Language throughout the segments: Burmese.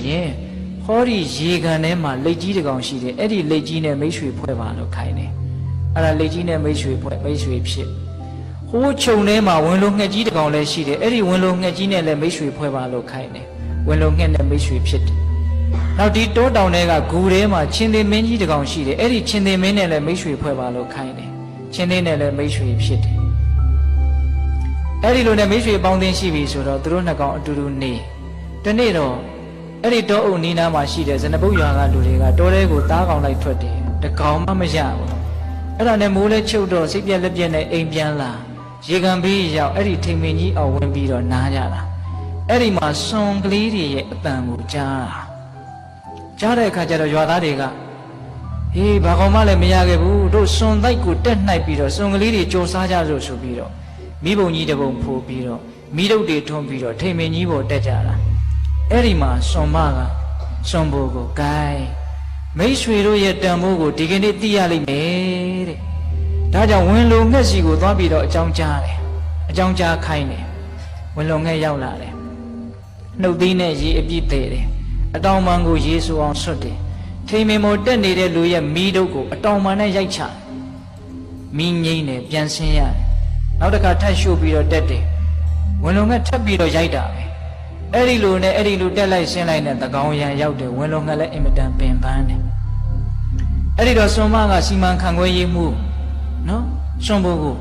ရင်ဟောဒီရေကန်ထဲမှာလက်ကြီးတစ်ကောင်ရှိတယ်အဲ့ဒီလက်ကြီးနဲ့မိတ်ဆွေဖွဲ့ပါလို့ခိုင်းတယ်အဲ့ဒါလက်ကြီးနဲ့မိတ်ဆွေဖွဲ့မိတ်ဆွေဖြစ်ဟိုးခြုံထဲမှာဝင်လို့ငှက်ကြီးတစ်ကောင်လည်းရှိတယ်အဲ့ဒီဝင်လို့ငှက်ကြီးနဲ့လည်းမိတ်ဆွေဖွဲ့ပါလို့ခိုင်းတယ်ဝင်လို့ငှက်နဲ့မိတ်ဆွေဖြစ်တယ်နောက်ဒီတောတောင်တွေကဂူထဲမှာချင်းသေးမင်းကြီးတစ်ကောင်ရှိတယ်အဲ့ဒီချင်းသေးမင်းနဲ့လည်းမိတ်ဆွေဖွဲ့ပါလို့ခိုင်းတယ်ချင်းသေးနဲ့လည်းမိတ်ဆွေဖြစ်တယ်အဲ့ဒီလိုနဲ့မိတ်ဆွေပေါင်းသင်းရှိပြီဆိုတော့သူတို့နှစ်ကောင်အတူတူနေတနေ့တော့အဲ့ဒီတောအုပ်နီးနားမှာရှိတဲ့ဇနပုတ်ရွာကလူတွေကတောထဲကိုသားကောင်လိုက်ထွက်တယ်တကောင်မှမရဘူးအဲ့ဒါနဲ့မိုးလဲချုပ်တော့စိတ်ပြက်လက်ပြက်နဲ့အိမ်ပြန်လာရေကန်ဘေးရောက်အဲ့ဒီထိန်မင်းကြီးအောင်ဝင်ပြီးတော့နားကြတာအဲ့ဒီမှာစွန်ကလေးတွေရဲ့အတန်ကိုကြားတဲ့အခါကျတော့ရွာသားတွေကဟေးဘာကောင်မှလည်းမရခဲ့ဘူးတို့စွန်တိုက်ကိုတက်နှိုက်ပြီးတော့စွန်ကလေးတွေကြော်စားကြလို့ဆိုပြီးတော့မိဘုံကြီးတပုံဖိုးပြီးတော့မိတုတ်တွေထွန်းပြီးတော့ထိန်မင်းကြီးပေါ်တက်ကြတာအဲ့ဒီမှာစွန်မကစွန်ဘိုကိုဂိုင်းမိတ်ဆွေတို့ရဲ့တန်ဖိုးကိုဒီကနေ့သိရလိမ့်မယ်တဲ့ဒါကြောင့်ဝင်လုံငှက်စီကိုသွားပြီးတော့အကြောင်းကြားတယ်အကြောင်းကြားခိုင်းတယ်ဝင်လုံငှက်ရောက်လာတယ်နှုတ်သီးနဲ့ရေအပြည့်သေးတယ်အတောင်ပံကိုရေဆူအောင်ဆွတ်တယ်ထိန်မင်မောတက်နေတဲ့လူရဲ့မီးတုပ်ကိုအတောင်ပံနဲ့ရိုက်ချမီးငိမ့်တယ်ပြန်ဆင်းရတယ်နောက်တစ်ခါထပ်ရှို့ပြီးတော့တက်တယ်ဝင်လုံငှက်ထပ်ပြီးတော့ရိုက်တာပဲအဲ့ဒီလိုနဲ့အဲ့ဒီလိုတက်လိုက်ဆင်းလိုက်နဲ့တကောင်ရံရောက်တယ်ဝင်လုံငှက်လည်းအင်မတန်ပင်ပန်းတယ်အဲ့ဒီတော့စွန်မကစီမံခန့်ခွဲရေးမှုနော်စွန်ဘိုကို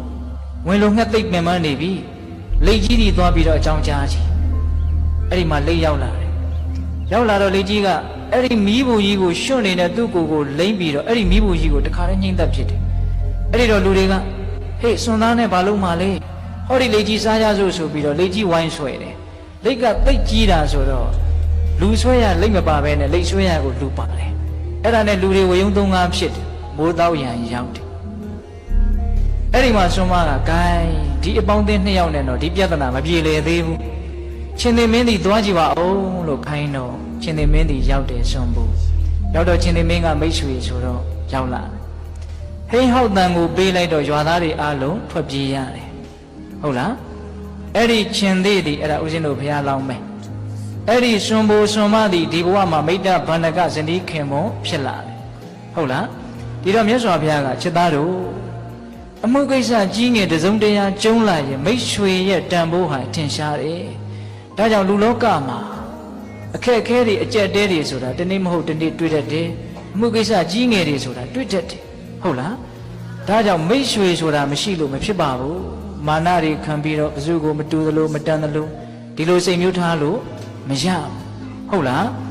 ဝင်လုံငှက်သိပ်ပင်ပန်းနေပြီလက်ကြီးတွေသွားပြီးတော့အကြောင်းကြားချင်အဲ့ဒီမှာလက်ရောက်လာတယ်ရောက်လာတော့လက်ကြီးကအဲ့ဒီမီးဘူကြီးကိုရှွန့်နေတဲ့သူ့ကိုလိမ့်ပြီးတော့အဲ့ဒီမီးဘူကြီးကိုတခါတည်းညှိမ့်သက်ဖြစ်တယ်အဲ့ဒီတော့လူတွေကဟေးစွန်သားနဲ့ဘာလို့မှလဲဟောဒီလက်ကြီးစားကြစို့ဆိုပြီးတော့လက်ကြီးဝိုင်းဆွဲတယ်လက်ကသိပ်ကြီးတာဆိုတော့လူဆွဲရလိမ့်မပါပဲနဲ့လက်ဆွဲရကိုလူပါတယ်အဲ့ဒါနဲ့လူတွေဝယုံသုံးကားဖြစ်တယ်မိုးတော့ရန်ရောက်တယ်အဲ့ဒီမှာစွန်မကဂိုင်းဒီအပေါင်းအသင်းနှစ်ယောက်နဲ့တော့ဒီပြဿနာမပြေလည်သေးဘူးချင်းသိမင်းဒီသွားကြည့်ပါအောင်လို့ခိုင်းတော့ချင်းသိမင်းဒီရောက်တယ်စွန်ဘူးရောက်တော့ချင်းသိမင်းကမိတ်ဆွေဆိုတော့ရောက်လာဟိန်းဟောက်တန်ကိုပေးလိုက်တော့ရွာသားတွေအားလုံးထွက်ပြေးရတယ်ဟုတ်လားအဲ့ဒီချင်းသေးသည်အဲ့ဒါဦးဇင်းတို့ဘုရားလောင်းမယ်အဲ့ဒီစွန်ဘိုစွန်မသည်ဒီဘဝမှာမိတ္တဗန္ဒကဇနီးခင်မွန်ဖြစ်လာတယ်ဟုတ်လားဒီတော့မြတ်စွာဘုရားကချစ်သားတို့အမှုကိစ္စကြီးငယ်တစုံတရာကျုံးလာရင်မိတ်ဆွေရဲ့တန်ဖိုးဟာထင်ရှားတယ်ဒါကြောင့်လူလောကမှာအခက်အခဲတွေအကျက်တဲတွေဆိုတာတနေ့မဟုတ်တနေ့တွေ့တတ်တယ်အမှုကိစ္စကြီးငယ်တွေဆိုတာတွေ့တတ်တယ်ဟုတ်လားဒါကြောင့်မိတ်ဆွေဆိုတာမရှိလို့မဖြစ်ပါဘူးမာနတွေခံပြီးတော့ဘယ်သူကိုမတူသလိုမတန်သလိုဒီလိုစိတ်မျိုးထားလို့မရဘူးဟုတ်လား